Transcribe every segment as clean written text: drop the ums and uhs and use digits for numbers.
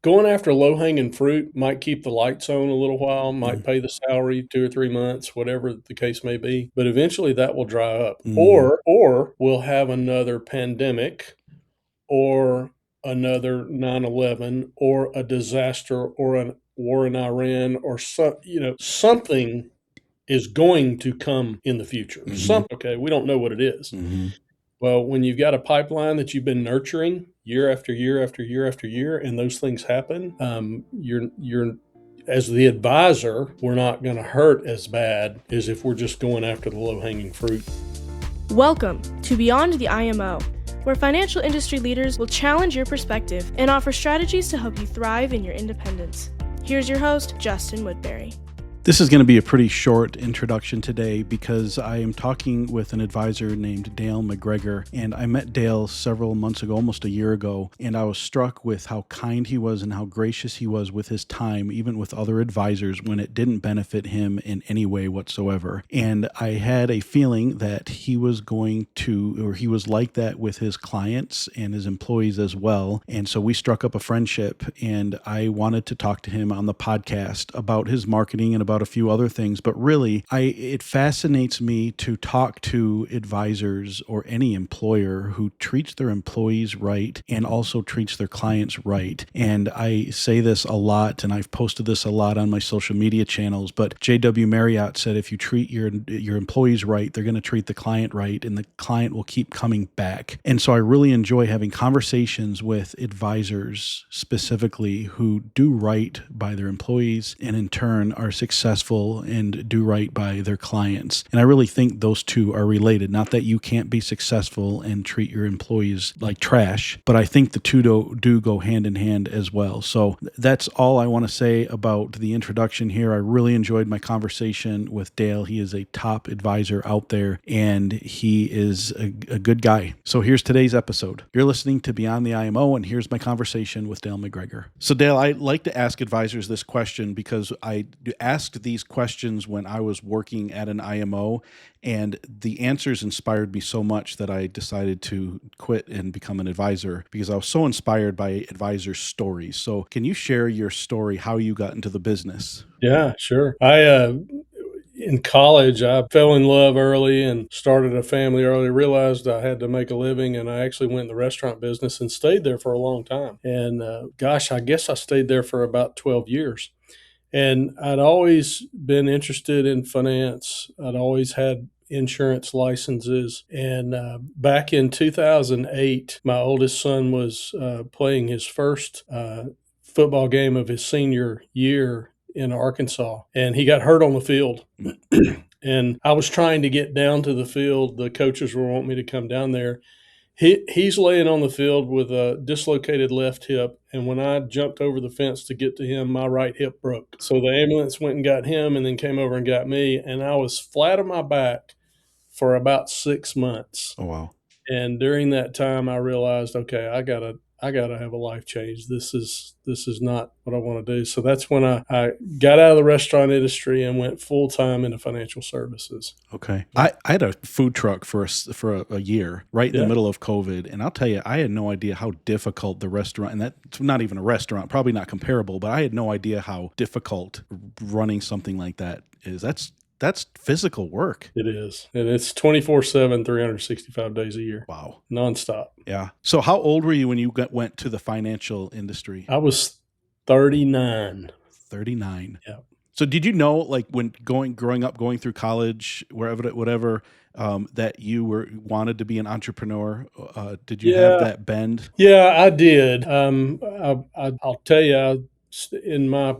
Going after low-hanging fruit might keep the lights on a little while, might Mm, pay the salary 2 or 3 months, whatever the case may be, but eventually that will dry up. mm, Or we'll have another pandemic or another 9/11 or a disaster or a war in Iran or something is going to come in the future. mhm, Okay, we don't know what it is. mhm, Well, when you've got a pipeline that you've been nurturing year after year after year after year, and those things happen, you're as the advisor, we're not going to hurt as bad as if we're just going after the low hanging fruit. Welcome to Beyond the IMO, where financial industry leaders will challenge your perspective and offer strategies to help you thrive in your independence. Here's your host, Justin Woodbury. This is going to be a pretty short introduction today because I am talking with an advisor named Dale McGregor, and I met Dale several months ago, almost a year ago, and I was struck with how kind he was and how gracious he was with his time, even with other advisors when it didn't benefit him in any way whatsoever. And I had a feeling that he was like that with his clients and his employees as well. And so we struck up a friendship, and I wanted to talk to him on the podcast about his marketing and about a few other things. But really, it fascinates me to talk to advisors or any employer who treats their employees right and also treats their clients right. And I say this a lot, and I've posted this a lot on my social media channels, but J.W. Marriott said if you treat your employees right, they're going to treat the client right, and the client will keep coming back. And so I really enjoy having conversations with advisors specifically who do right by their employees and in turn are successful and do right by their clients. And I really think those two are related. Not that you can't be successful and treat your employees like trash, but I think the two do go hand in hand as well. So that's all I want to say about the introduction here. I really enjoyed my conversation with Dale. He is a top advisor out there, and he is a good guy. So here's today's episode. You're listening to Beyond the IMO, and here's my conversation with Dale McGregor. So Dale, I like to ask advisors this question because I asked these questions when I was working at an IMO, and the answers inspired me so much that I decided to quit and become an advisor because I was so inspired by advisors' stories. So can you share your story, how you got into the business? Yeah, sure. In college, I fell in love early and started a family early, realized I had to make a living, and I actually went in the restaurant business and stayed there for a long time. And gosh, I guess I stayed there for about 12 years. And I'd always been interested in finance. I'd always had insurance licenses. And back in 2008, my oldest son was playing his first football game of his senior year in Arkansas, and he got hurt on the field. And I was trying to get down to the field. The coaches were wanting me to come down there. He's laying on the field with a dislocated left hip, and when I jumped over the fence to get to him, my right hip broke. So the ambulance went and got him and then came over and got me, and I was flat on my back for about 6 months. Oh, wow. And during that time, I realized, okay, I gotta have a life change. This is not what I want to do. So that's when I got out of the restaurant industry and went full time into financial services. Okay. I had a food truck for a year right in the Yeah. middle of COVID. And I'll tell you, I had no idea how difficult the restaurant, and that's not even a restaurant, probably not comparable, but I had no idea how difficult running something like that is. That's physical work. It is. And it's 24/7, 365 days a year, Wow. nonstop. Yeah. So how old were you when you went to the financial industry? I was 39. 39. Yeah. So did you know, like when growing up, going through college, whatever, that you wanted to be an entrepreneur? Did you have Yeah. that bend? Yeah, I did. I'll tell you, in my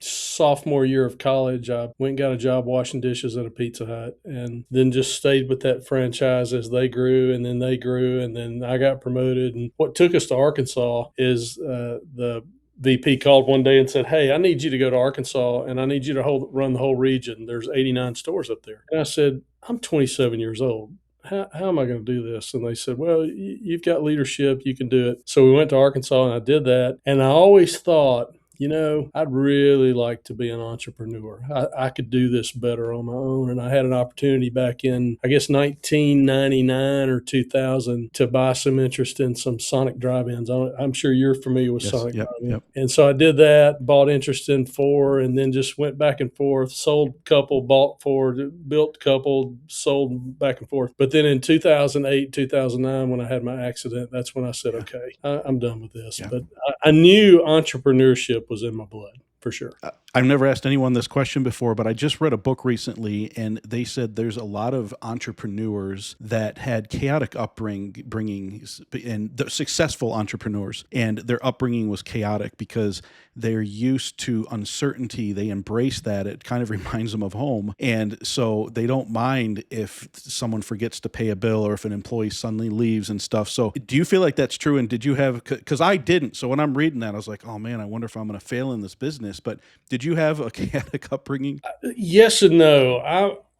sophomore year of college, I went and got a job washing dishes at a Pizza Hut and then just stayed with that franchise as they grew and then they grew and then I got promoted. And what took us to Arkansas is the VP called one day and said, "Hey, I need you to go to Arkansas and I need you to run the whole region. There's 89 stores up there." And I said, "I'm 27 years old. How am I going to do this?" And they said, "Well, you've got leadership. You can do it." So we went to Arkansas and I did that. And I always thought I'd really like to be an entrepreneur. I could do this better on my own. And I had an opportunity back in, I guess, 1999 or 2000 to buy some interest in some Sonic drive-ins. I'm sure you're familiar with Yes. Sonic Yep. drive-in. Yep. And so I did that, bought interest in 4, and then just went back and forth, sold a couple, bought 4, built a couple, sold back and forth. But then in 2008, 2009, when I had my accident, that's when I said, Yeah. okay, I'm done with this. Yeah. But I knew entrepreneurship was in my blood for sure. I've never asked anyone this question before, but I just read a book recently, and they said there's a lot of entrepreneurs that had chaotic upbringings, and the successful entrepreneurs, and their upbringing was chaotic because they're used to uncertainty. They embrace that. It kind of reminds them of home, and so they don't mind if someone forgets to pay a bill or if an employee suddenly leaves and stuff. So do you feel like that's true? And did you have, because I didn't, so when I'm reading that, I was like, oh man, I wonder if I'm going to fail in this business. But did you have a chaotic upbringing? Yes and no.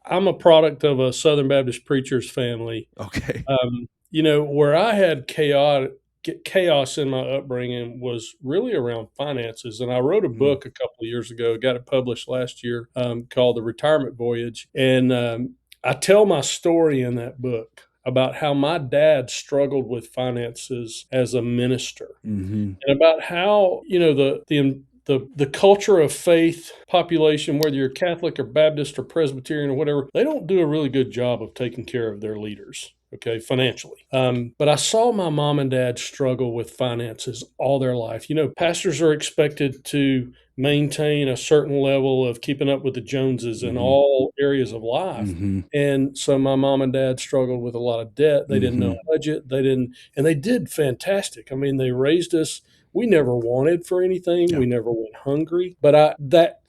I'm a product of a Southern Baptist preacher's family. Okay. Where I had chaos in my upbringing was really around finances. And I wrote a book a couple of years ago, got it published last year, called The Retirement Voyage. And I tell my story in that book about how my dad struggled with finances as a minister, and about how, the culture of faith population, whether you're Catholic or Baptist or Presbyterian or whatever, they don't do a really good job of taking care of their leaders, okay, financially. But I saw my mom and dad struggle with finances all their life. Pastors are expected to maintain a certain level of keeping up with the Joneses in all areas of life. And so my mom and dad struggled with a lot of debt. They didn't know a budget. And they did fantastic. I mean, they raised us. We never wanted for anything. Yeah. We never went hungry. But that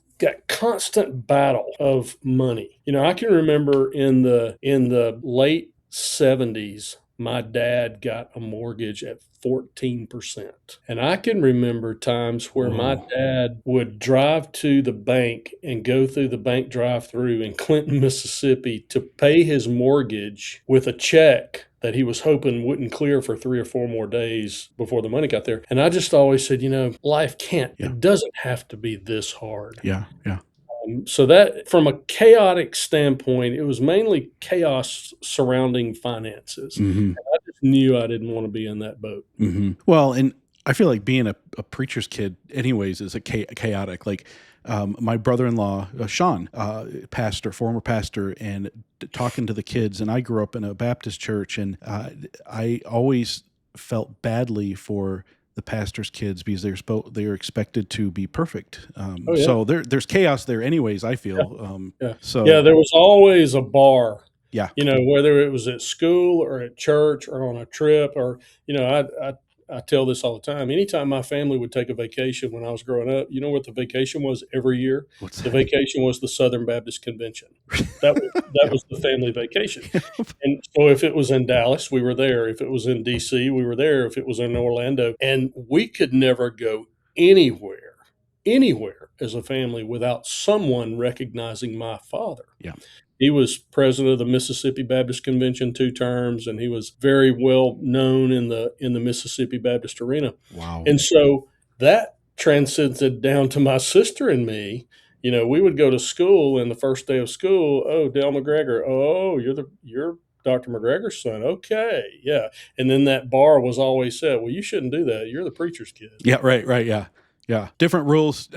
constant battle of money. I can remember in the late 70s, my dad got a mortgage at 14%. And I can remember times where my dad would drive to the bank and go through the bank drive-through in Clinton, Mississippi to pay his mortgage with a check that he was hoping wouldn't clear for 3 or 4 more days before the money got there. And I just always said, life it doesn't have to be this hard. Yeah. Yeah. So that, from a chaotic standpoint, it was mainly chaos surrounding finances. And I just knew I didn't want to be in that boat. Well, and I feel like being a preacher's kid anyways is chaotic. Like my brother-in-law, Sean, former pastor, and talking to the kids, and I grew up in a Baptist church, and I always felt badly for the pastor's kids because they're expected to be perfect. So there's chaos there anyways, I feel. There was always a bar. Yeah. Whether it was at school or at church or on a trip, or, I tell this all the time. Anytime my family would take a vacation when I was growing up, you know what the vacation was every year? What's that? The vacation was the Southern Baptist Convention. That was the family vacation. And so if it was in Dallas, we were there. If it was in D.C., we were there. If it was in Orlando. And we could never go anywhere as a family without someone recognizing my father. Yeah. He was president of the Mississippi Baptist Convention 2 terms, and he was very well known in the Mississippi Baptist arena. Wow. And so that transcended down to my sister and me. We would go to school, and the first day of school, oh, Dale McGregor, oh, you're Dr. McGregor's son. Okay, yeah. And then that bar was always said, well, you shouldn't do that. You're the preacher's kid. Yeah, right, yeah. Yeah, different rules.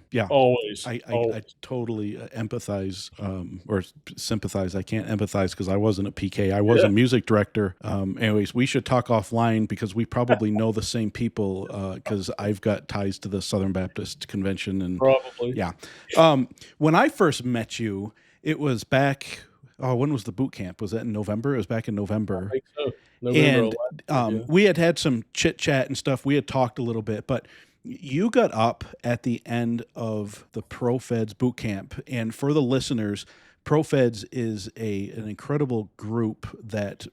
Yeah, always. I totally empathize or sympathize. I can't empathize because I wasn't a PK. I was a music director. Anyways, we should talk offline because we probably know the same people because I've got ties to the Southern Baptist Convention and probably. Yeah. When I first met you, it was back. Oh, when was the boot camp? Was that in November? It was back in November. I think so. November and we had some chit chat and stuff. We had talked a little bit, but you got up at the end of the ProFeds boot camp, and for the listeners, ProFeds is an incredible group that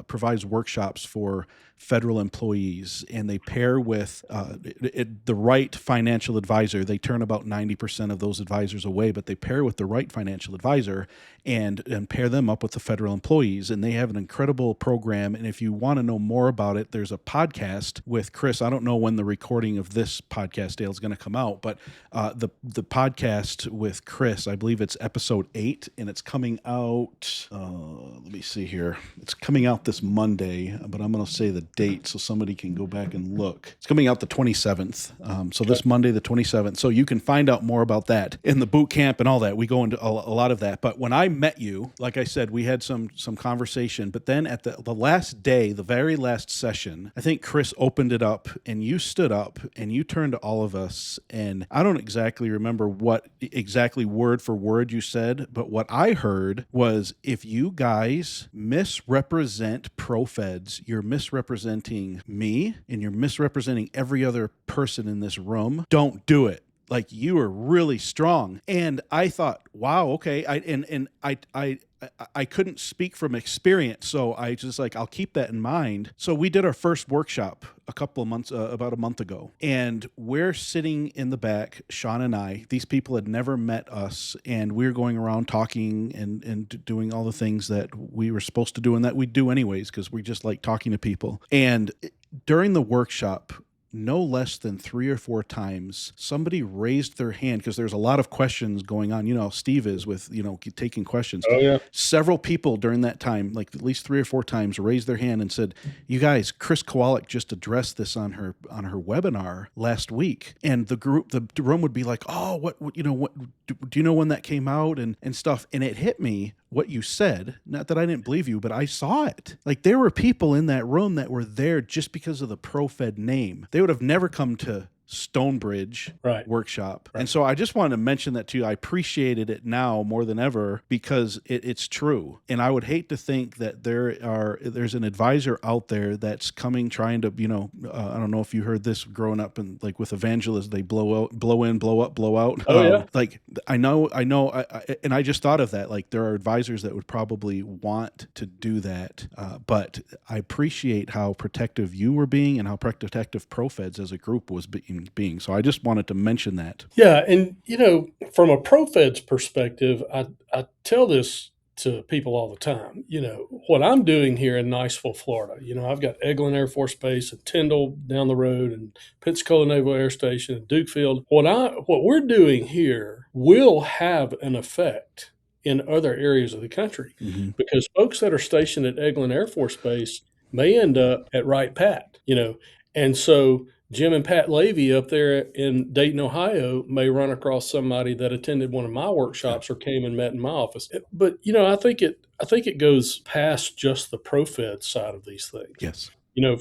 provides workshops for federal employees, and they pair with the right financial advisor. They turn about 90% of those advisors away, but they pair with the right financial advisor and pair them up with the federal employees. And they have an incredible program. And if you want to know more about it, there's a podcast with Chris. I don't know when the recording of this podcast, Dale, is going to come out, but the podcast with Chris, I believe it's episode 8, and it's coming out, let me see here. It's coming out this Monday, but I'm going to say the date so somebody can go back and look. It's coming out the 27th. So this Monday, the 27th. So you can find out more about that in the boot camp and all that. We go into a lot of that. But when I met you, like I said, we had some conversation. But then at the last day, the very last session, I think Chris opened it up and you stood up and you turned to all of us. And I don't exactly remember what exactly word for word you said, but what I heard was, if you guys misrepresent ProFeds, you're misrepresenting me and you're misrepresenting every other person in this room. Don't do it. Like, you are really strong. And I thought, wow, okay. I couldn't speak from experience, so I just I'll keep that in mind. So we did our first workshop about a month ago, and we're sitting in the back, Sean and I. These people had never met us, and we were going around talking and doing all the things that we were supposed to do and that we do anyways, because we just like talking to people. And during the workshop, no less than 3 or 4 times, somebody raised their hand, because there's a lot of questions going on. You know how Steve is with, taking questions. Oh, yeah. Several people during that time, like at least 3 or 4 times, raised their hand and said, "You guys, Chris Kowalik just addressed this on her webinar last week." And the room would be like, "Oh, what do you know when that came out?" and stuff. And it hit me what you said. Not that I didn't believe you, but I saw it. Like, there were people in that room that were there just because of the ProFed name. They would have never come to Stonebridge workshop. Right. And so I just wanted to mention that to you. I appreciated it now more than ever because it's true. And I would hate to think that there's an advisor out there that's coming, trying to, I don't know if you heard this growing up, and like with evangelists, they blow in, blow up, blow out. Oh, yeah. I know, and I just thought of that. Like, there are advisors that would probably want to do that. But I appreciate how protective you were being and how protective ProFeds as a group was being. So I just wanted to mention that. Yeah. And, from a ProFeds perspective, I tell this to people all the time. What I'm doing here in Niceville, Florida, I've got Eglin Air Force Base and Tyndall down the road and Pensacola Naval Air Station and Duke Field. What we're doing here will have an effect in other areas of the country, because folks that are stationed at Eglin Air Force Base may end up at Wright Pat, and so Jim and Pat Levy up there in Dayton, Ohio, may run across somebody that attended one of my workshops or came and met in my office. But I think it goes past just the ProFed side of these things. Yes.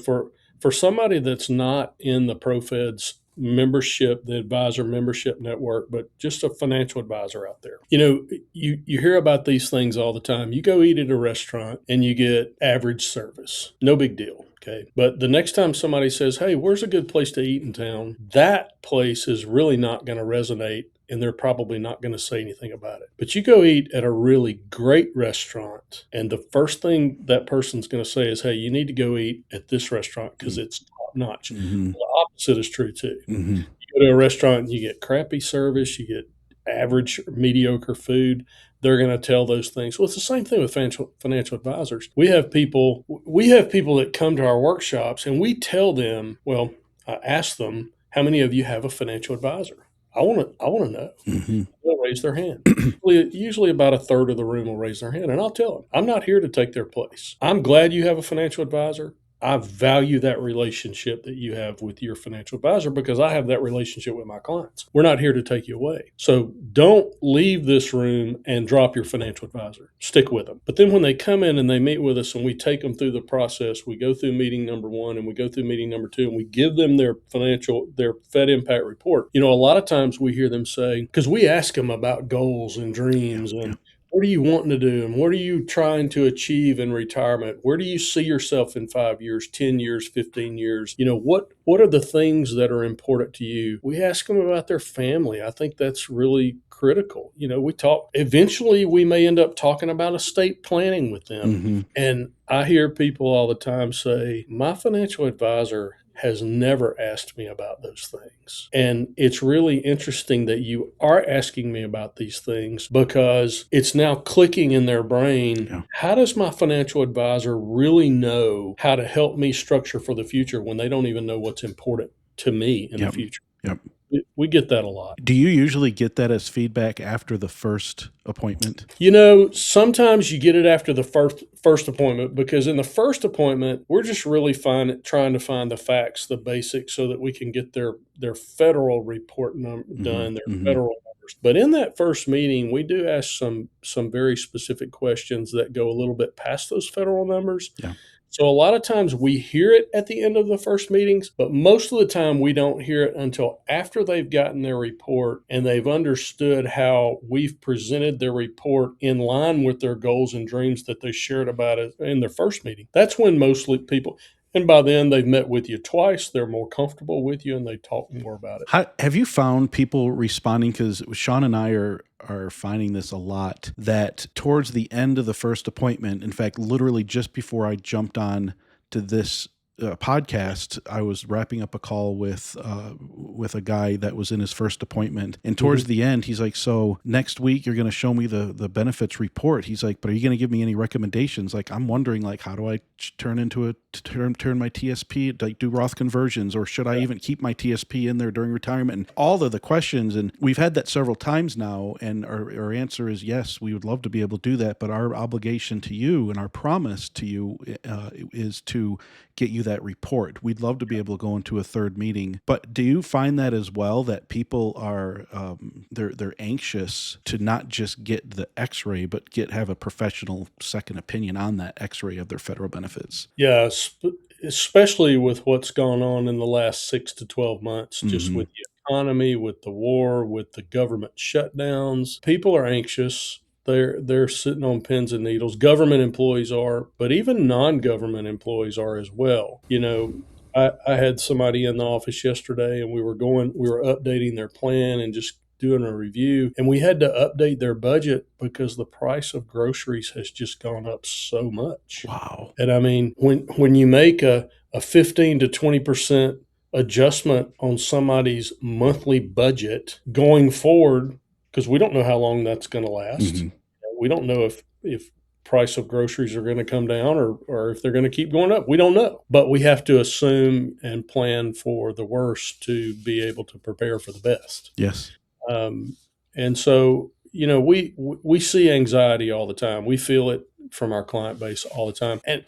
For somebody that's not in the ProFeds membership, the advisor membership network, but just a financial advisor out there. You hear about these things all the time. You go eat at a restaurant and you get average service. No big deal. Okay. But the next time somebody says, "Hey, where's a good place to eat in town?" that place is really not going to resonate, and they're probably not going to say anything about it. But you go eat at a really great restaurant, and the first thing that person's going to say is, "Hey, you need to go eat at this restaurant because it's top notch." The opposite is true too. You go to a restaurant and you get crappy service, you get average or mediocre food. They're going to tell those things. Well, it's the same thing with financial advisors. We have people that come to our workshops, and we tell them, I ask them, "How many of you have a financial advisor?" I want to know. They'll raise their hand. Usually about a third of the room will raise their hand, and I'll tell them, "I'm not here to take their place. I'm glad you have a financial advisor. I value that relationship that you have with your financial advisor because I have that relationship with my clients. We're not here to take you away. So don't leave this room and drop your financial advisor. Stick with them." But then when they come in and they meet with us and we take them through the process, we go through meeting number 1 and we go through meeting number 2 and we give them their Fed impact report. A lot of times we hear them say, because we ask them about goals and dreams and What are you wanting to do? And what are you trying to achieve in retirement? Where do you see yourself in 5 years, 10 years, 15 years? What are the things that are important to you? We ask them about their family. I think that's really critical. Eventually we may end up talking about estate planning with them. Mm-hmm. And I hear people all the time say, my financial advisor has never asked me about those things. And it's really interesting that you are asking me about these things because it's now clicking in their brain. Yeah. How does my financial advisor really know how to help me structure for the future when they don't even know what's important to me in the future? Yep. We get that a lot. Do you usually get that as feedback after the first appointment? Sometimes you get it after the first appointment, because in the first appointment, we're just really trying to find the facts, the basics, so that we can get their federaal report done, their federal numbers. But in that first meeting, we do ask some very specific questions that go a little bit past those federal numbers. Yeah. So a lot of times we hear it at the end of the first meetings, but most of the time we don't hear it until after they've gotten their report and they've understood how we've presented their report in line with their goals and dreams that they shared about it in their first meeting. That's when mostly people, and by then they've met with you twice, they're more comfortable with you and they talk more about it. Have you found people responding? Because Sean and I are finding this a lot, that towards the end of the first appointment, in fact, literally just before I jumped on to this podcast, I was wrapping up a call with a guy that was in his first appointment, and towards the end, he's like, "So next week you're going to show me the benefits report." He's like, "But are you going to give me any recommendations? Like, I'm wondering, like, how do I turn my TSP, like do Roth conversions, or should I even keep my TSP in there during retirement?" And all of the questions, and we've had that several times now, and our answer is yes, we would love to be able to do that, but our obligation to you and our promise to you is to get you that report. We'd love to be able to go into a third meeting. But do you find that as well, that people are they're anxious to not just get the x-ray, but have a professional second opinion on that x-ray of their federal benefits? Yeah, especially with what's gone on in the last 6 to 12 months, just with the economy, with the war, with the government shutdowns. People are anxious. They're sitting on pins and needles. Government employees are, but even non-government employees are as well. I had somebody in the office yesterday, and we were updating their plan and just doing a review, and we had to update their budget because the price of groceries has just gone up so much. Wow. And I mean, when you make a 15 to 20% adjustment on somebody's monthly budget going forward, because we don't know how long that's going to last. We don't know if price of groceries are going to come down or if they're going to keep going up. We don't know. But we have to assume and plan for the worst to be able to prepare for the best. Yes. And so, we see anxiety all the time. We feel it from our client base all the time. And,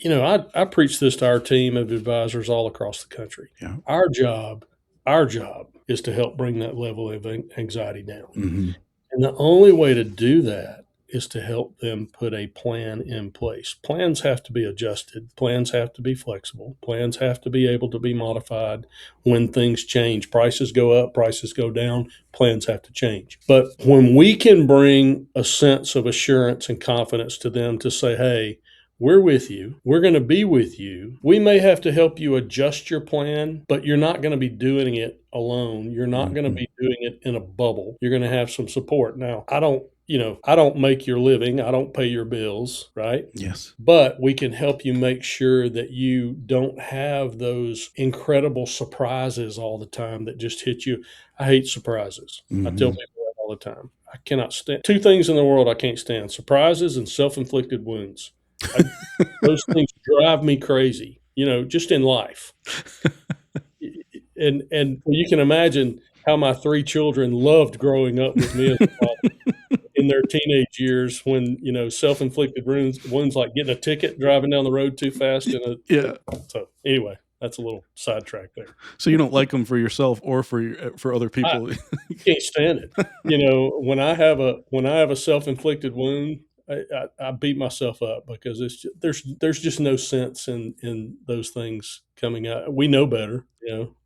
I preach this to our team of advisors all across the country. Yeah. Our job is to help bring that level of anxiety down. And the only way to do that is to help them put a plan in place. Plans have to be adjusted. Plans have to be flexible. Plans have to be able to be modified when things change. Prices go up, prices go down, plans have to change. But when we can bring a sense of assurance and confidence to them to say, hey, we're with you. We're going to be with you. We may have to help you adjust your plan, but you're not going to be doing it alone. You're not going to be doing it in a bubble. You're going to have some support. Now, I don't make your living. I don't pay your bills, right? Yes. But we can help you make sure that you don't have those incredible surprises all the time that just hit you. I hate surprises. I tell people that all the time. I cannot stand two things in the world I can't stand: surprises and self-inflicted wounds. Those things drive me crazy, just in life. And you can imagine how my 3 children loved growing up with me as a father in their teenage years when, self-inflicted wounds like getting a ticket, driving down the road too fast. So anyway, that's a little sidetrack there. So you don't like them for yourself or for other people? I can't stand it. When I have a self-inflicted wound, I beat myself up because there's just no sense in those things coming out. We know better,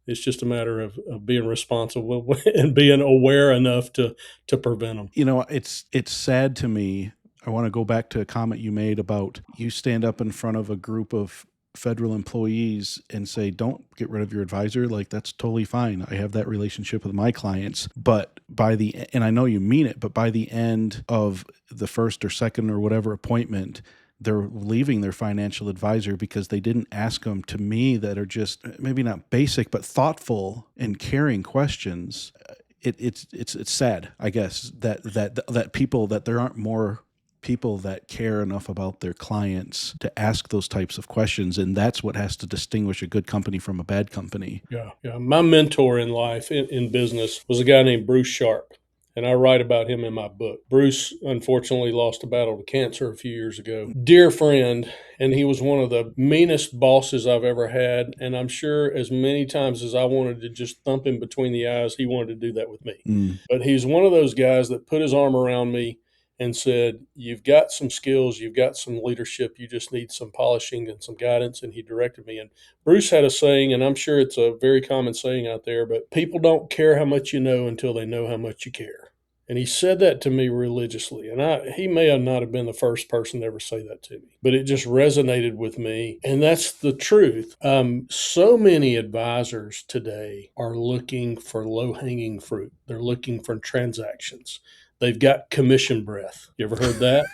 It's just a matter of being responsible and being aware enough to prevent them. It's sad to me. I want to go back to a comment you made about you stand up in front of a group of federal employees and say, don't get rid of your advisor. Like, that's totally fine. I have that relationship with my clients. But and I know you mean it, but by the end of the first or second or whatever appointment, they're leaving their financial advisor because they didn't ask them, to me, that are just maybe not basic, but thoughtful and caring questions. It's sad, I guess, that people, that there aren't more people that care enough about their clients to ask those types of questions. And that's what has to distinguish a good company from a bad company. Yeah. My mentor in life, in business, was a guy named Bruce Sharp. And I write about him in my book. Bruce, unfortunately, lost a battle to cancer a few years ago. Dear friend, and he was one of the meanest bosses I've ever had. And I'm sure as many times as I wanted to just thump him between the eyes, he wanted to do that with me. But he's one of those guys that put his arm around me and said, you've got some skills, you've got some leadership, you just need some polishing and some guidance. And he directed me. And Bruce had a saying, and I'm sure it's a very common saying out there, but people don't care how much you know until they know how much you care. And he said that to me religiously. And he may not have been the first person to ever say that to me, but it just resonated with me. And that's the truth. So many advisors today are looking for low-hanging fruit. They're looking for transactions. They've got commission breath. You ever heard that?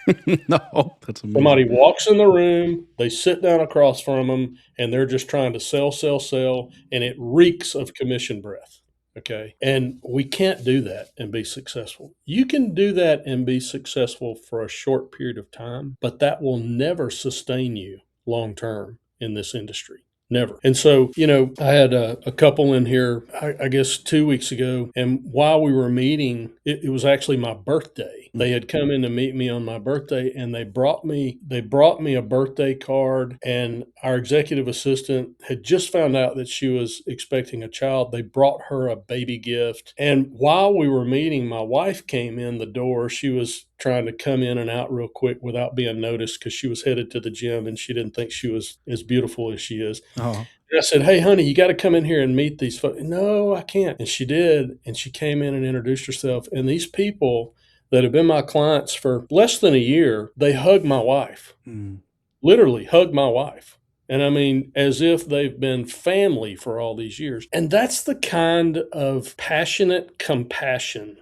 No, that's amazing. Somebody walks in the room, they sit down across from them, and they're just trying to sell, and it reeks of commission breath. Okay. And we can't do that and be successful. You can do that and be successful for a short period of time, but that will never sustain you long term in this industry. Never. And so, I had a couple in here, I guess 2 weeks ago, and while we were meeting, it was actually my birthday. They had come in to meet me on my birthday, and they brought me a birthday card, and our executive assistant had just found out that she was expecting a child. They brought her a baby gift. And while we were meeting, my wife came in the door. She was trying to come in and out real quick without being noticed because she was headed to the gym and she didn't think she was as beautiful as she is. Oh. And I said, hey, honey, you got to come in here and meet these folks. No, I can't. And she did. And she came in and introduced herself. And these people that have been my clients for less than a year, they hugged my wife, literally hugged my wife. And I mean, as if they've been family for all these years. And that's the kind of passionate compassion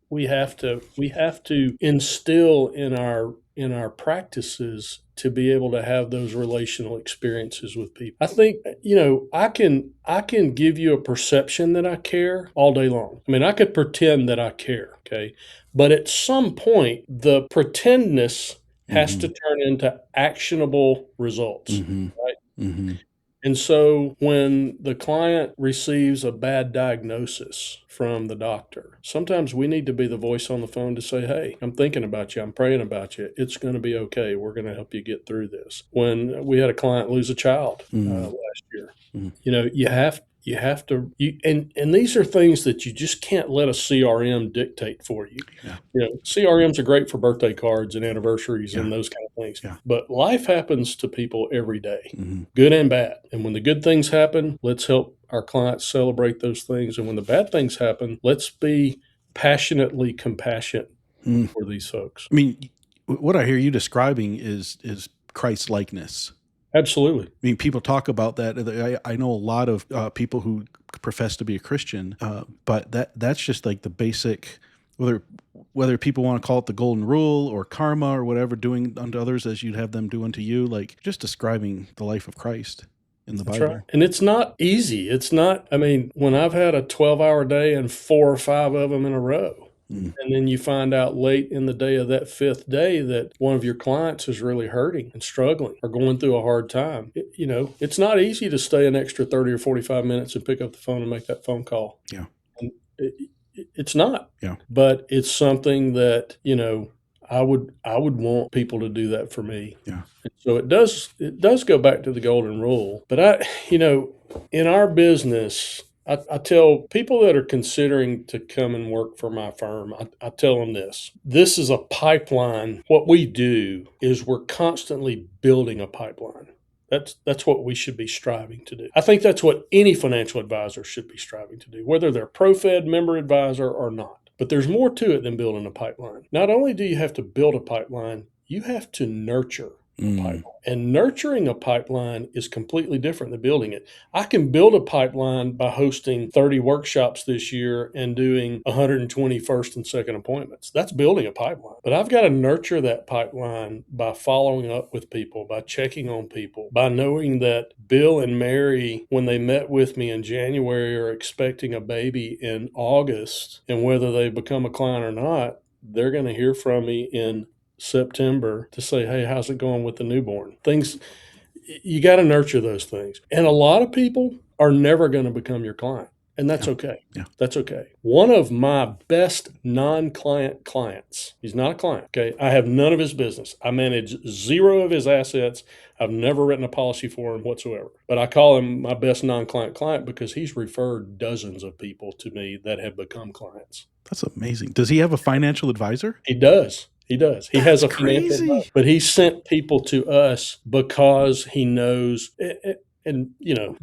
we have to instill in our practices to be able to have those relational experiences with people. I think, I can give you a perception that I care all day long. I mean, I could pretend that I care, okay? But at some point, the pretendness has to turn into actionable results, right? And so when the client receives a bad diagnosis from the doctor, sometimes we need to be the voice on the phone to say, hey, I'm thinking about you. I'm praying about you. It's going to be okay. We're going to help you get through this. When we had a client lose a child last year, you have to, and these are things that you just can't let a CRM dictate for you. CRMs are great for birthday cards and anniversaries and those kind of things. But life happens to people every day, good and bad. And when the good things happen, let's help our clients celebrate those things. And when the bad things happen, let's be passionately compassionate for these folks. I mean, what I hear you describing is Christ-likeness. Absolutely. I mean, people talk about that. I know a lot of people who profess to be a Christian, but that's just like the basic, whether people want to call it the golden rule or karma or whatever, doing unto others as you'd have them do unto you, like just describing the life of Christ in the Bible. That's right. And it's not easy. It's not, I mean, when I've had a 12-hour day and 4 or 5 of them in a row, and then you find out late in the day of that 5th day that one of your clients is really hurting and struggling or going through a hard time. It's not easy to stay an extra 30 or 45 minutes and pick up the phone and make that phone call. Yeah. And it's not. Yeah. But it's something that, I would want people to do that for me. Yeah. And so it does go back to the golden rule. But in our business, I tell people that are considering to come and work for my firm, I tell them this. This is a pipeline. What we do is we're constantly building a pipeline. That's what we should be striving to do. I think that's what any financial advisor should be striving to do, whether they're ProFed member advisor or not. But there's more to it than building a pipeline. Not only do you have to build a pipeline, you have to nurture a pipeline. And nurturing a pipeline is completely different than building it. I can build a pipeline by hosting 30 workshops this year and doing 120 first and second appointments. That's building a pipeline. But I've got to nurture that pipeline by following up with people, by checking on people, by knowing that Bill and Mary, when they met with me in January, are expecting a baby in August, and whether they become a client or not, they're going to hear from me in September to say, hey, how's it going with the newborn? Things, you got to nurture those things. And a lot of people are never going to become your client. And that's okay. Yeah. That's okay. One of my best non-client clients, he's not a client, okay? I have none of his business. I manage zero of his assets. I've never written a policy for him whatsoever. But I call him my best non-client client because he's referred dozens of people to me that have become clients. That's amazing. Does he have a financial advisor? He does. He does. He has a crazy. financial advisor, but he sent people to us because he knows, and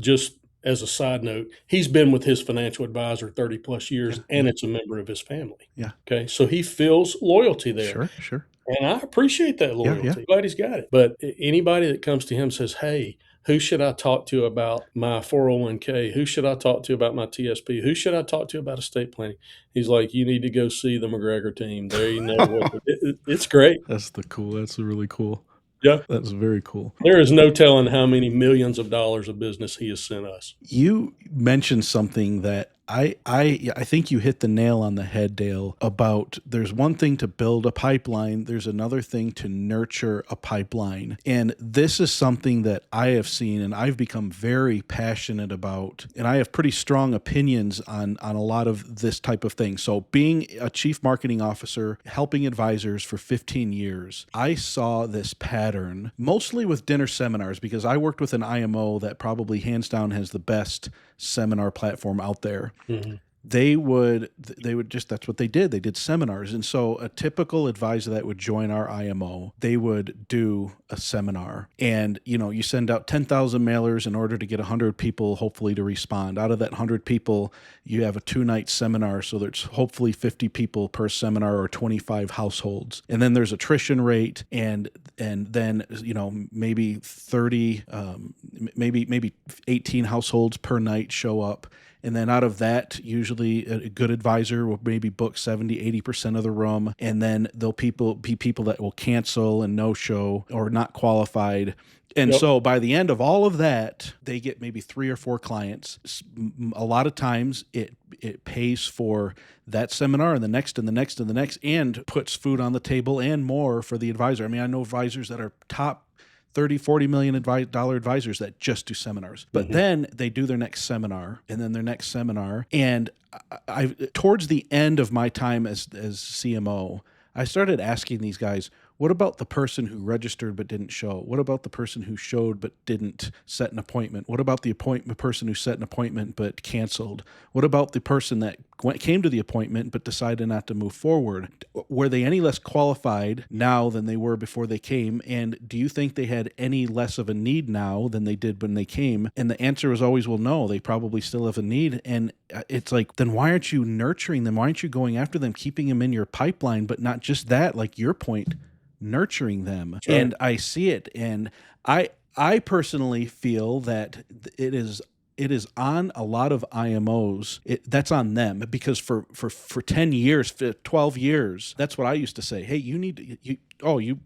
just as a side note, he's been with his financial advisor 30 plus years, and it's a member of his family. Yeah. Okay. So he feels loyalty there. Sure. And I appreciate that loyalty. Yeah. Glad he's got it. But anybody that comes to him says, hey, who should I talk to about my 401k? Who should I talk to about my TSP? Who should I talk to about estate planning? He's like, you need to go see the McGregor team. There you know what it's great. That's really cool. Yeah. That's very cool. There is no telling how many millions of dollars of business he has sent us. You mentioned something that I think you hit the nail on the head, Dale, about there's one thing to build a pipeline. There's another thing to nurture a pipeline. And this is something that I have seen and I've become very passionate about. And I have pretty strong opinions on a lot of this type of thing. So being a chief marketing officer, helping advisors for 15 years, I saw this pattern mostly with dinner seminars because I worked with an IMO that probably hands down has the best seminar platform out there. Mm-hmm. They would just, that's what they did. They did seminars. And so a typical advisor that would join our IMO, they would do a seminar and, you send out 10,000 mailers in order to get 100 people, hopefully to respond. Out of that 100 people, you have a 2-night seminar. So there's hopefully 50 people per seminar or 25 households. And then there's attrition rate and then, maybe 30, maybe 18 households per night show up. And then out of that, usually a good advisor will maybe book 70, 80% of the room. And then there'll be people that will cancel and no show or not qualified. And so by the end of all of that, they get maybe 3 or 4 clients. A lot of times it pays for that seminar and the next and the next and the next and puts food on the table and more for the advisor. I mean, I know advisors that are top $30-40 million advisors that just do seminars. But then they do their next seminar and then their next seminar. And I towards the end of my time as CMO, I started asking these guys, what about the person who registered but didn't show? What about the person who showed but didn't set an appointment? What about the person who set an appointment but canceled? What about the person that came to the appointment but decided not to move forward? Were they any less qualified now than they were before they came? And do you think they had any less of a need now than they did when they came? And the answer is always, well, no, they probably still have a need. And it's like, then why aren't you nurturing them? Why aren't you going after them, keeping them in your pipeline? But not just that, like your point, nurturing them. Right. And I see it. And I personally feel that it is on a lot of IMOs. That's on them because for 10 years, 12 years, that's what I used to say. Hey, you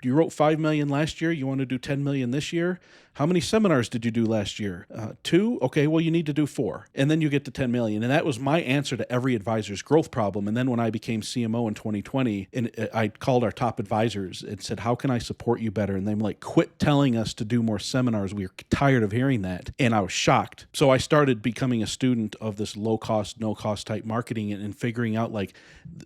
wrote 5 million last year. You want to do 10 million this year? How many seminars did you do last year? 2? Okay, well, you need to do 4. And then you get to 10 million. And that was my answer to every advisor's growth problem. And then when I became CMO in 2020, and I called our top advisors and said, how can I support you better? And they're like, quit telling us to do more seminars. We're tired of hearing that. And I was shocked. So I started becoming a student of this low cost, no cost type marketing and figuring out like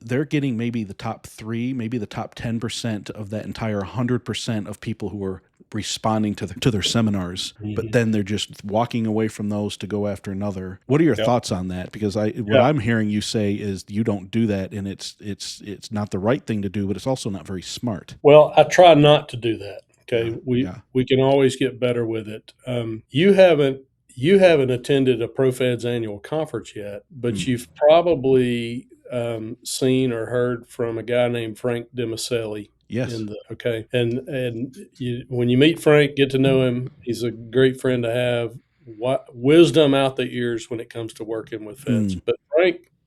they're getting maybe the top 3, maybe the top 10% of that entire 100% of people who are responding to their seminars, but then they're just walking away from those to go after another. What are your thoughts on that? Because what I'm hearing you say is you don't do that, and it's not the right thing to do, but it's also not very smart. Well, I try not to do that. Okay, Yeah. we can always get better with it. You haven't attended a ProFed's annual conference yet, but you've probably seen or heard from a guy named Frank Demicelli. Yes. When you meet Frank, get to know him. He's a great friend to have. Wisdom out the ears when it comes to working with Feds. But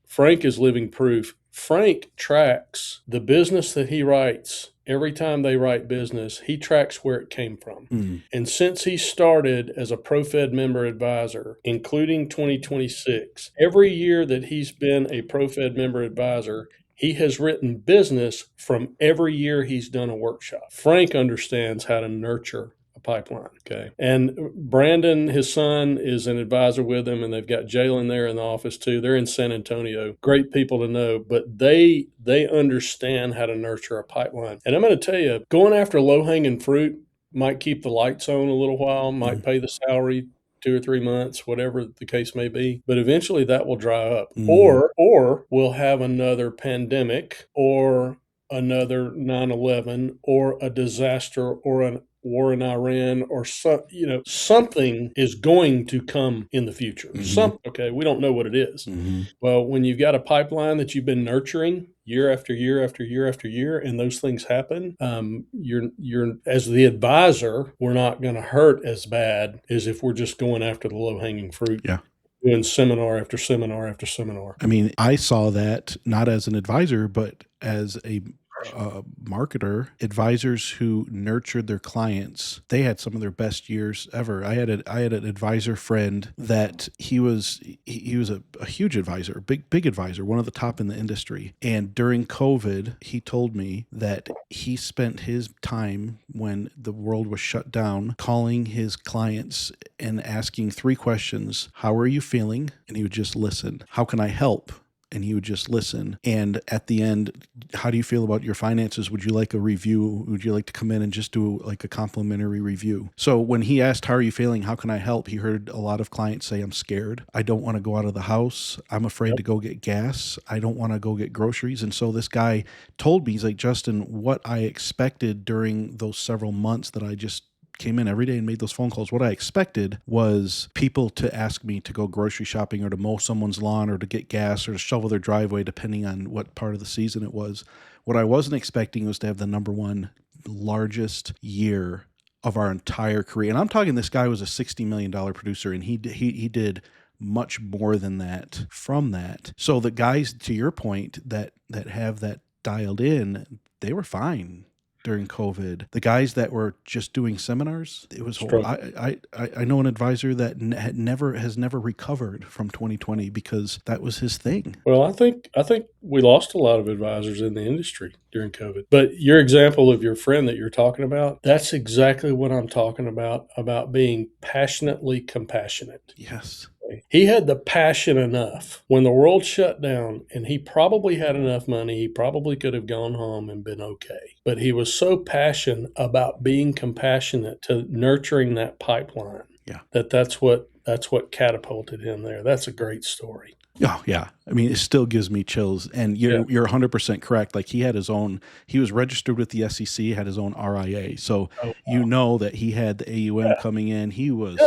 Frank is living proof. Frank tracks the business that he writes. Every time they write business, he tracks where it came from. And since he started as a ProFed member advisor, including 2026, every year that he's been a ProFed member advisor, he has written business from every year he's done a workshop. Frank understands how to nurture a pipeline. Okay. And Brandon, his son, is an advisor with him, and they've got Jalen there in the office too. They're in San Antonio. Great people to know, but they understand how to nurture a pipeline. And I'm going to tell you, going after low-hanging fruit might keep the lights on a little while, might pay the salary 2 or 3 months, whatever the case may be. But eventually that will dry up. Or we'll have another pandemic or another 9/11 or a disaster or a war in Iran or something is going to come in the future. Okay, we don't know what it is. Well, when you've got a pipeline that you've been nurturing year after year after year after year, and those things happen, you're as the advisor, we're not going to hurt as bad as if we're just going after the low-hanging fruit. Yeah. Doing seminar after seminar after seminar. I mean, I saw that not as an advisor, but as a marketer. Advisors who nurtured their clients, they had some of their best years ever. I had an advisor friend that he was a huge advisor, big advisor, one of the top in the industry. And during COVID, he told me that he spent his time when the world was shut down calling his clients and asking 3 questions. How are you feeling? And he would just listen. How can I help? And he would just listen. And at the end, how do you feel about your finances? Would you like a review? Would you like to come in and just do like a complimentary review? So when he asked, how are you feeling? How can I help? He heard a lot of clients say, I'm scared. I don't want to go out of the house. I'm afraid to go get gas. I don't want to go get groceries. And so this guy told me, he's like, Justin, what I expected during those several months that I just came in every day and made those phone calls, what I expected was people to ask me to go grocery shopping or to mow someone's lawn or to get gas or to shovel their driveway, depending on what part of the season it was. What I wasn't expecting was to have the number one largest year of our entire career. And I'm talking, this guy was a $60 million producer, and he did much more than that from that. So the guys, to your point, that have that dialed in, they were fine during COVID. The guys that were just doing seminars, it was horrible. I know an advisor that has never recovered from 2020 because that was his thing. Well, I think we lost a lot of advisors in the industry during COVID. But your example of your friend that you're talking about, that's exactly what I'm talking about being passionately compassionate. Yes. He had the passion enough when the world shut down, and he probably had enough money. He probably could have gone home and been okay. But he was so passionate about being compassionate to nurturing that pipeline. Yeah. That's what catapulted him there. That's a great story. Oh, yeah. I mean, it still gives me chills. And you're 100% correct. Like, he was registered with the SEC, had his own RIA. So you know that he had the AUM coming in. He was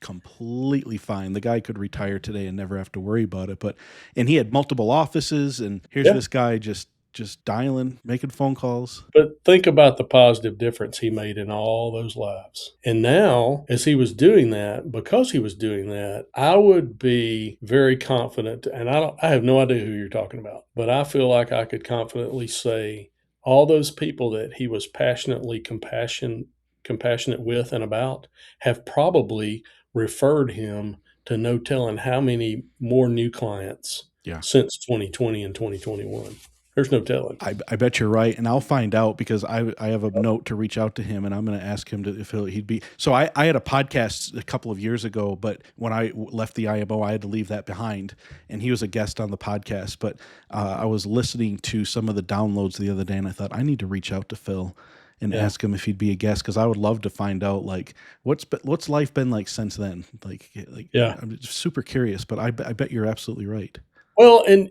completely fine. The guy could retire today and never have to worry about it. And he had multiple offices, and here's this guy just dialing, making phone calls. But think about the positive difference he made in all those lives. And now, as he was doing that, because he was doing that, I would be very confident, and I have no idea who you're talking about, but I feel like I could confidently say all those people that he was passionately compassionate with and about have probably referred him to no telling how many more new clients since 2020 and 2021. There's no telling. I bet you're right, and I'll find out because I have a note to reach out to him, and I'm going to ask him if he'd be. So I had a podcast a couple of years ago, but when I left the IMO, I had to leave that behind, and he was a guest on the podcast. But I was listening to some of the downloads the other day, and I thought, I need to reach out to Phil and Yeah. ask him if he'd be a guest, because I would love to find out like what's life been like since then. Yeah. I'm just super curious, but I bet you're absolutely right. Well, and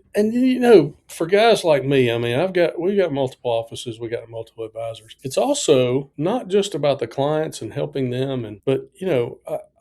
for guys like me, I mean, we've got multiple offices, we got multiple advisors. It's also not just about the clients and helping them, but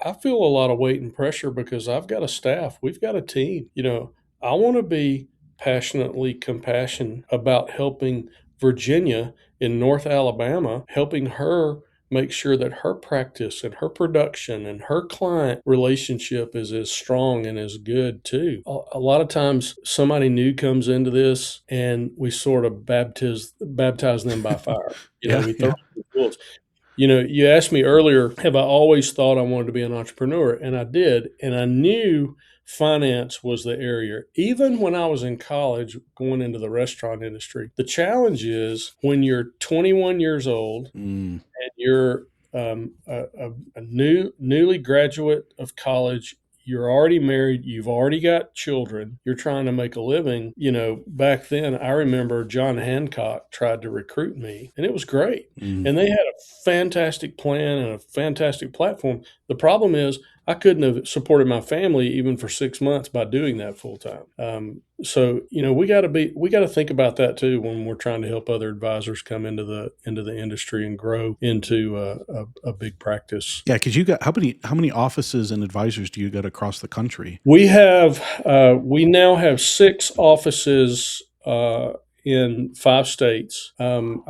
I feel a lot of weight and pressure because I've got a staff, we've got a team. I want to be passionately compassionate about helping Virginia in North Alabama, helping her make sure that her practice and her production and her client relationship is as strong and as good too. A lot of times somebody new comes into this and we sort of baptize them by fire. Yeah, We throw yeah. them in the wolves. You asked me earlier, have I always thought I wanted to be an entrepreneur? And I did. And I knew finance was the area. Even when I was in college going into the restaurant industry, the challenge is when you're 21 years old Mm, and you're a newly graduate of college, you're already married, you've already got children, you're trying to make a living. Back then, I remember John Hancock tried to recruit me, and it was great. mm. And they had a fantastic plan and a fantastic platform. The problem is, I couldn't have supported my family even for 6 months by doing that full time. So we got to think about that too when we're trying to help other advisors come into the industry and grow into a big practice. Yeah, because you got how many offices and advisors do you got across the country? We now have 6 offices in 5 states. Our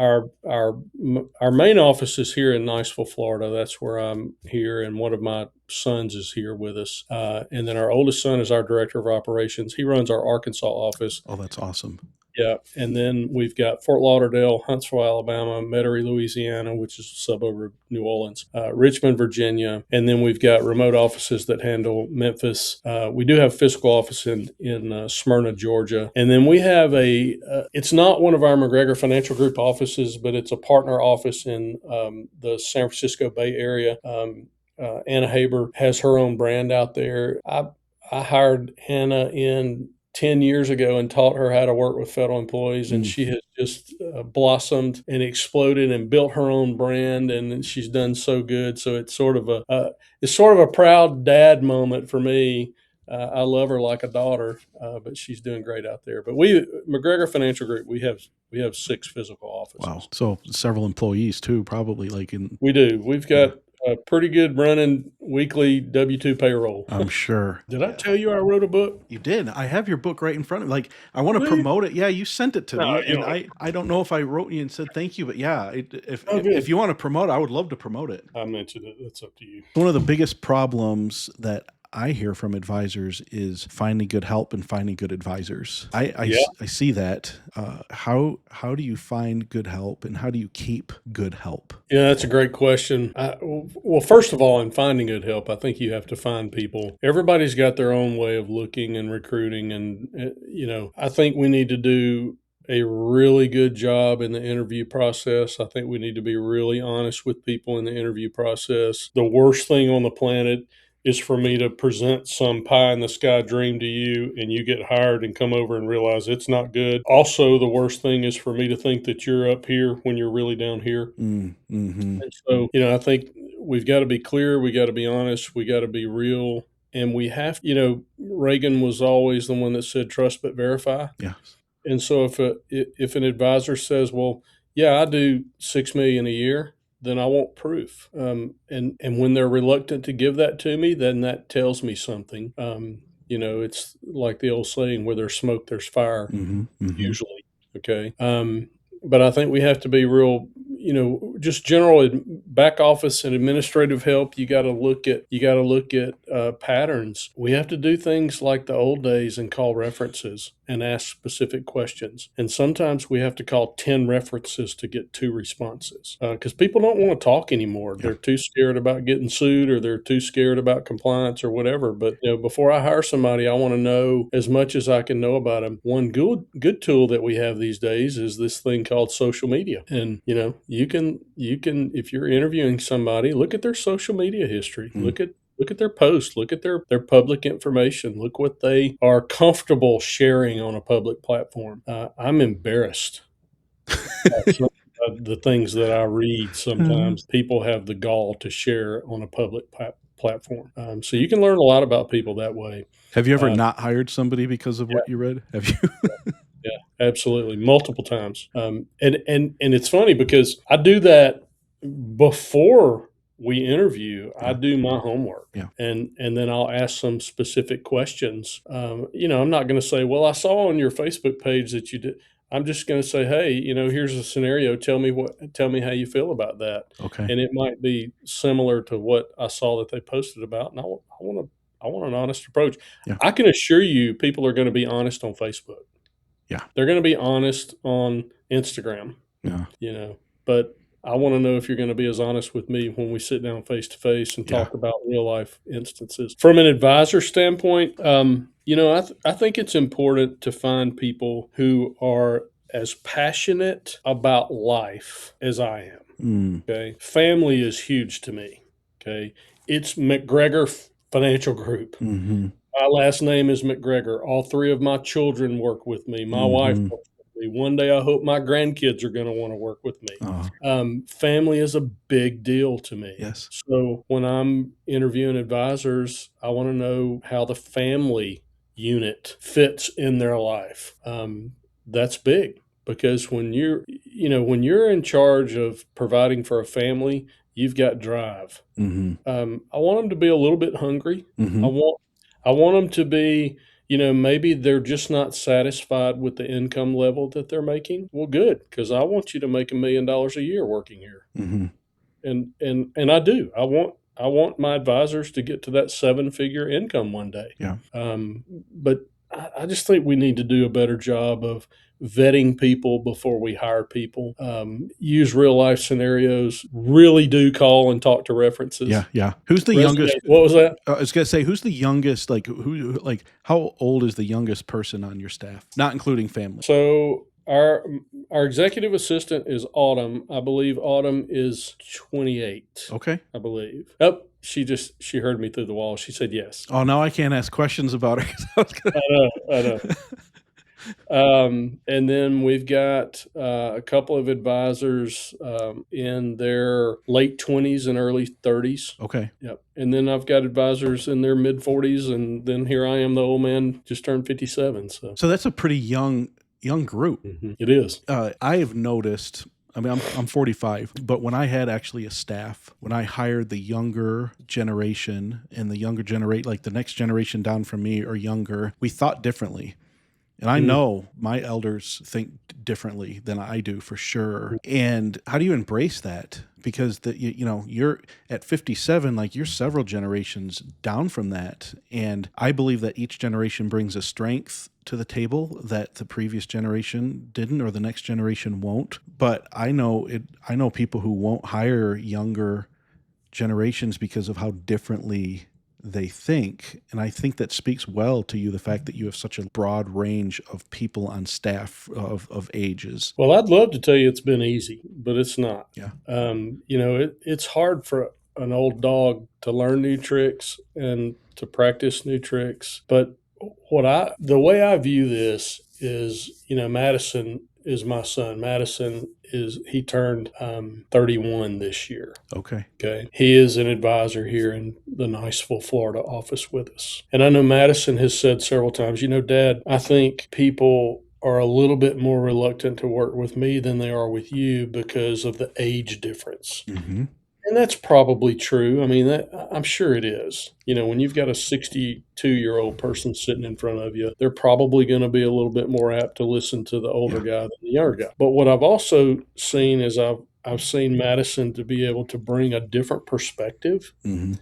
main office is here in Niceville, Florida. That's where I'm here, and one of my sons is here with us. And then our oldest son is our director of operations. He runs our Arkansas office. Oh, that's awesome. Yeah, and then we've got Fort Lauderdale, Huntsville, Alabama, Metairie, Louisiana, which is a suburb of New Orleans, Richmond, Virginia, and then we've got remote offices that handle Memphis. We do have a physical office in Smyrna, Georgia, and then we have it's not one of our McGregor Financial Group offices, but it's a partner office in the San Francisco Bay Area. Anna Haber has her own brand out there. I hired Hannah in 10 years ago and taught her how to work with federal employees, and Mm. she has just blossomed and exploded and built her own brand, and she's done so good. So it's sort of a proud dad moment for me. I love her like a daughter, but she's doing great out there. But McGregor Financial Group, we have 6 physical Wow. offices. So several employees too, probably like in. We do. We've Yeah, got a pretty good running weekly W-2 payroll. I'm sure. Did I Yeah. tell you I wrote a book? You did. I have your book right in front of me. Like, I want to Really? promote it. Yeah, you sent it to No, me, you and don't. I don't know if I wrote you and said thank you, but yeah, Oh, if good. you want to promote it, I would love to promote it. I mentioned it. That's up to you. One of the biggest problems that I hear from advisors is finding good help and finding good advisors. Yeah. I see that. How do you find good help, and how do you keep good help? Yeah, that's a great question. Well, first of all, in finding good help, I think you have to find people. Everybody's got their own way of looking and recruiting. And, I think we need to do a really good job in the interview process. I think we need to be really honest with people in the interview process. The worst thing on the planet is for me to present some pie in the sky dream to you and you get hired and come over and realize it's not good. Also, the worst thing is for me to think that you're up here when you're really down here. Mm-hmm. And so, I think we've got to be clear, we got to be honest, we got to be real, and we have, Reagan was always the one that said trust but verify. Yeah. And so if an advisor says, well, yeah, I do $6 million a year, then I want proof. And when they're reluctant to give that to me, then that tells me something. It's like the old saying, where there's smoke, there's fire, Mm-hmm. Mm-hmm. usually. Okay. But I think we have to be real, just general back office and administrative help. You got to look at patterns. We have to do things like the old days and call references and ask specific questions. And sometimes we have to call 10 references to get 2 responses because people don't want to talk anymore. Yeah. They're too scared about getting sued, or they're too scared about compliance or whatever. But before I hire somebody, I want to know as much as I can know about them. One good tool that we have these days is this thing called social media. And you can if you're interviewing somebody, look at their social media history. Look at their posts, look at their public information, look what they are comfortable sharing on a public platform. I'm embarrassed by some the things that I read Uh, sometimes people have the gall to share on a public platform. So you can learn a lot about people that way. have you ever Uh, not hired somebody because of what you read? Have you? Yeah, absolutely, multiple times. And it's funny because I do that before we interview. I Yeah. do my homework, Yeah. and then I'll ask some specific questions. I'm not going to say, "Well, I saw on your Facebook page that you did." I'm just going to say, "Hey, here's a scenario. Tell me how you feel about that." Okay. And it might be similar to what I saw that they posted about, and I want an honest approach. Yeah. I can assure you, people are going to be honest on Facebook. Yeah. They're gonna be honest on Instagram, Yeah. you know, but I wanna know if you're gonna be as honest with me when we sit down face to face and Yeah. talk about real life instances. From an advisor standpoint, I think it's important to find people who are as passionate about life as I am, Mm. okay? Family is huge to me, okay? It's McGregor Financial Group. Mhm. My last name is McGregor. All 3 of my children work with me. My wife Mhm. works with me. One day, I hope my grandkids are gonna wanna work with me. Uh, Family is a big deal to me. yes. So, when I'm interviewing advisors, I wanna know how the family unit fits in their life. That's big because when you're in charge of providing for a family, you've got drive. Mhm. I want them to be a little bit hungry. I Mhm. want I want them to be, maybe they're just not satisfied with the income level that they're making. Well, good, because I want you to make $1 million a year working here, Mhm. and I do. I want my advisors to get to that 7-figure income one day. Yeah. But I just think we need to do a better job of vetting people before we hire people. Use real life scenarios. Really do call and talk to Yeah. references. Yeah. Who's the youngest? Resume. What was that? I was gonna say, who's the youngest? Like, like, how old is the youngest person on your staff, not including family? So our executive assistant is Autumn. I believe Autumn is 28. Okay. I believe. Oh, she heard me through the wall. She said yes. Oh, now I can't ask questions about her. 'Cause I was I know. I know. And then we've got a couple of advisors in their late 20s and early 30s. Okay. Yep. And then I've got advisors in their mid 40s, and then here I am, the old man, just turned 57. So So that's a pretty young group. it is. I have noticed. I mean, I'm 45, but when I had actually a staff, when I hired the younger generation and the younger generate, like the next generation down from me or younger, we thought differently. And I know my elders think differently than I do for sure. And how do you embrace that? Because you're at 57, like you're several generations down from that. And I believe that each generation brings a strength to the table that the previous generation didn't or the next generation won't. But I know people who won't hire younger generations because of how differently they think. And I think that speaks well to you, the fact that you have such a broad range of people on staff of ages. Well, I'd love to tell you it's been easy, but it's not. Yeah. It's hard for an old dog to learn new tricks and to practice new tricks. But the way I view this is, Madison is my son. He turned 31 this year. Okay. Okay. He is an advisor here in the Niceville, Florida office with us. And I know Madison has said several times, Dad, I think people are a little bit more reluctant to work with me than they are with you because of the age difference. Mm-hmm. And that's probably true. I mean, I'm sure it is. When you've got a 62-year-old person sitting in front of you, they're probably going to be a little bit more apt to listen to the older guy than the younger guy. But what I've also seen is I've seen Madison to be able to bring a different perspective Mm-hmm.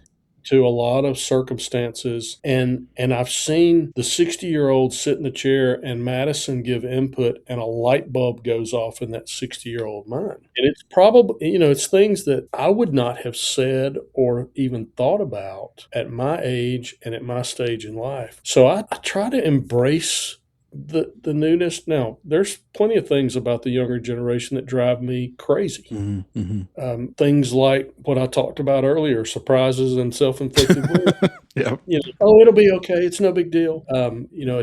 to a lot of circumstances. And I've seen the 60-year-old sit in the chair and Madison give input, and a light bulb goes off in that 60-year-old mind. And it's probably, it's things that I would not have said or even thought about at my age and at my stage in life. So I try to embrace the newness. Now, there's plenty of things about the younger generation that drive me crazy. Mm-hmm. Things like what I talked about earlier, surprises and self-inflicted wounds. Yeah. Oh, it'll be okay. It's no big deal.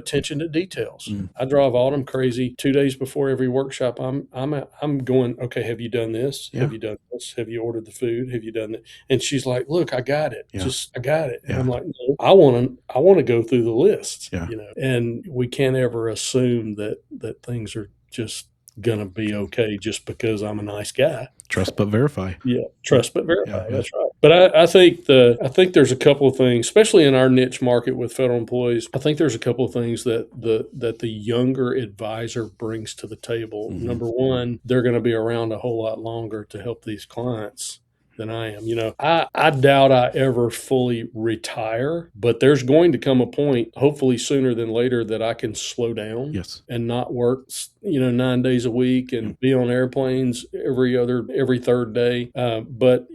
Attention to details. Mm. I drive Autumn crazy 2 days before every workshop. I'm going, okay, have you done this? Yeah. Have you done this? Have you ordered the food? Have you done that? And she's like, look, I got it. Yeah. I got it. And Yeah. I'm like, no, I want to go through the list, Yeah. and we can't ever assume that things are just gonna be okay just because I'm a nice guy. Trust but verify. Yeah, trust but verify. Yeah, yeah. That's right. But I think there's a couple of things, especially in our niche market with federal employees. I think there's a couple of things that the younger advisor brings to the table. Mhm. Number one, they're going to be around a whole lot longer to help these clients than I am. I doubt I ever fully retire, but there's going to come a point, hopefully sooner than later, that I can slow down. Yes. And not work, 9 days a week and be on airplanes every third day. But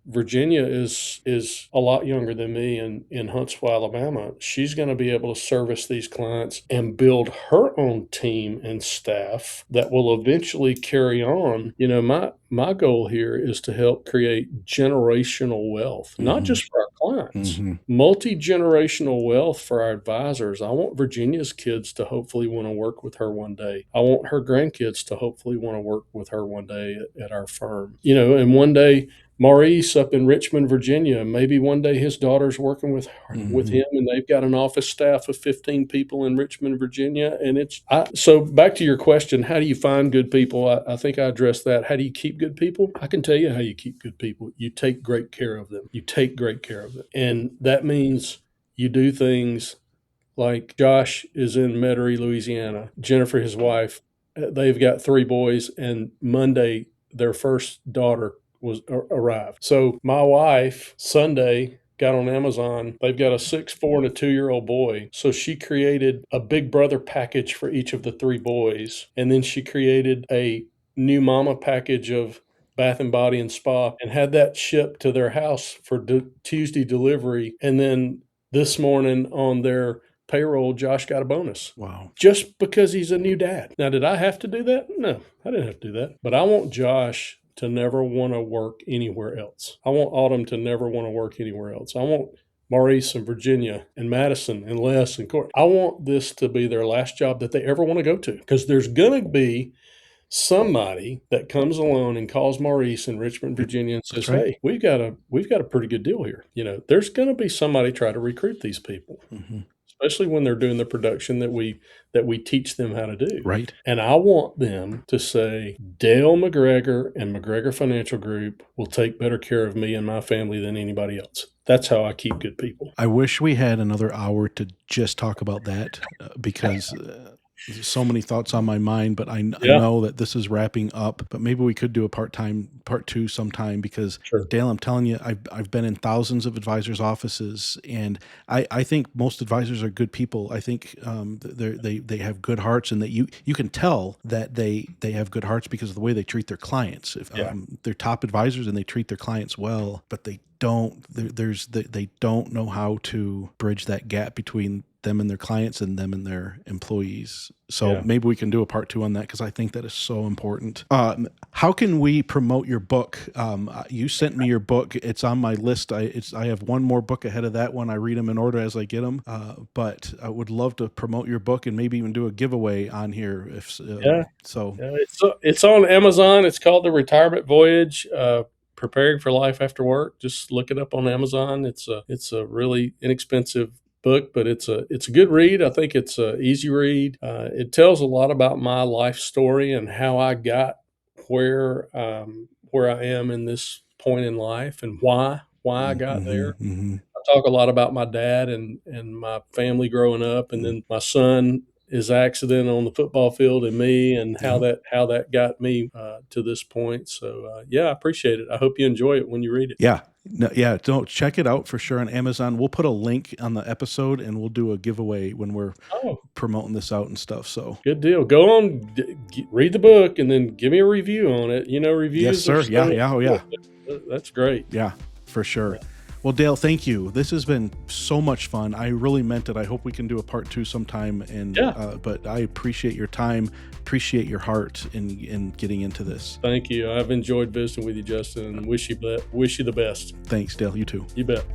Virginia is a lot younger than me in Huntsville, Alabama. She's going to be able to service these clients and build her own team and staff that will eventually carry on. My goal here is to help create generational wealth, not Mhm. just for our clients, Mhm. multi-generational wealth for our advisors. I want Virginia's kids to hopefully want to work with her one day. I want her grandkids to hopefully want to work with her one day at our firm. And one day Maurice up in Richmond, Virginia, maybe one day his daughter's working with him, and they've got an office staff of 15 people in Richmond, Virginia. And so back to your question, how do you find good people? I think I addressed that. How do you keep good people? I can tell you how you keep good people. You take great care of them. And that means you do things like Josh is in Metairie, Louisiana. Jennifer, his wife, they've got 3 boys, and Monday their first daughter arrived. So my wife Sunday got on Amazon. They've got a 6, 4, and a 2-year-old boy. So she created a Big Brother package for each of the 3 boys, and then she created a new mama package of Bath and Body and Spa, and had that shipped to their house for Tuesday delivery. And then this morning on their payroll, Josh got a bonus. Wow. Just because he's a new dad. Now, did I have to do that? No, I didn't have to do that. But I want Josh to never want to work anywhere else. I want Autumn to never want to work anywhere else. I want Maurice and Virginia and Madison and Les and Court. I want this to be their last job that they ever want to go to, because there's going to be somebody that comes along and calls Maurice in Richmond, Virginia, and says, right. "Hey, we've got a pretty good deal here." There's going to be somebody try to recruit these people. Mm-hmm. Especially when they're doing the production that we teach them how to do. Right. And I want them to say, Dale McGregor and McGregor Financial Group will take better care of me and my family than anybody else. That's how I keep good people. I wish we had another hour to just talk about that because there's so many thoughts on my mind, but I know that this is wrapping up, but maybe we could do a part 2 sometime, because Dale, I'm telling you, I've been in thousands of advisors' offices, and I think most advisors are good people. I think they have good hearts, and that you can tell that they have good hearts because of the way they treat their clients. If they're top advisors and they treat their clients well, but they don't know how to bridge that gap between them and their clients and them and their employees. So maybe we can do a part 2 on that, because I think that is so important. How can we promote your book? You sent me your book. It's on my list. I have one more book ahead of that one. I read them in order as I get them. But I would love to promote your book and maybe even do a giveaway on here. It's on Amazon. It's called The Retirement Voyage. Preparing for Life After Work. Just look it up on Amazon. It's a really inexpensive book, but it's a good read. I think it's an easy read. It tells a lot about my life story and how I got where I am in this point in life, and why I got there. Mm-hmm. I talk a lot about my dad and my family growing up, and then my son, his accident on the football field, and me, and how that got me to this point. So I appreciate it. I hope you enjoy it when you read it. Don't check it out for sure on Amazon. We'll put a link on the episode, and we'll do a giveaway when we're promoting this out and stuff. So good deal. Go on, read the book, and then give me a review on it. Reviews. Yes, sir. Yeah. That's great. Yeah, for sure. Well, Dale, thank you. This has been so much fun. I really meant it. I hope we can do a part 2 sometime. And but I appreciate your time, appreciate your heart in getting into this. Thank you. I've enjoyed visiting with you, Justin, and wish you the best. Thanks, Dale. You too. You bet.